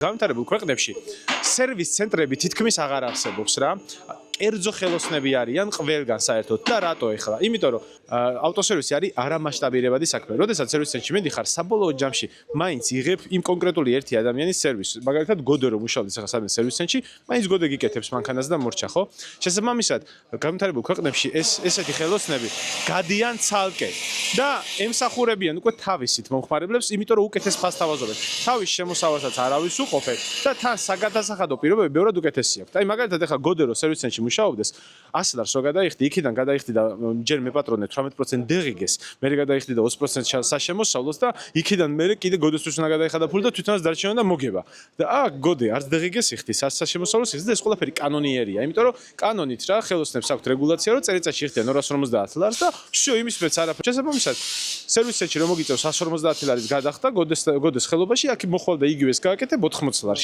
განვითარებულ ქვეყნებში სერვის ცენტრები თითქმის აღარ არსებობს რა. კერძო ხელოსნები არიან ყველგან საერთოდ და რატო ეხლა? იმიტომ რომ ავტოსერვისი არის არამასშტაბირებადი საქმე. როდესაც სერვის ცენტრში მიდიხარ, საბოლოო ჯამში მაინც იღებ იმ კონკრეტული ერთი ადამიანის სერვისს. მაგალითად, გოდე რომ მუშაობდეს ახლა სადმე სერვის ცენტრში, მაინც გოდე გიკეთებს მანქანას და მორჩა, ხო? შესაბამისად, განვითარებულ ქვეყნებში ესეთი ხელოსნები გადიან ცალკე და ემსახურებიან უკვე თავისით მომხმარებლებს, იმიტომ რომ უკეთეს ფასს თავაზობენ. თავის შემოსავალსაც არავის უყოფენ და თან საგადასახადო პირობები ბევრად უკეთესი აქვს. აი მაგალითად ახლა გოდე რომ სერვის ცენტრში მუშაობდეს 100 ლარს რო გადაიხდი, იქიდან გადაიხდი და ჯერ მე პატრონე 18% დეღიგეს, მე გადაიხდი და 20% საშემოსავლოს და იქიდან მე კიდე გოდესთვის უნდა გადაიხადა ფული და თვითონაც დარჩენა და მოგება. და გოდე არც დეღიგეს იხდის, არც საშემოსავლოს იხდის და ეს ყველაფერი კანონიერია, იმიტომ რომ კანონით რა ხელოსნებს აქვთ რეგულაცია, რომ წელიწადში იხდიან 250 ლარს და всё იმის მეც არაფერი. შესაბამისად, სერვის ცენტრში რომ მოგიწევს 150 ლარის გადახდა გოდეს ხელობაში, აქ მოხვალ და იგივეს გააკეთებ 80 ლარში.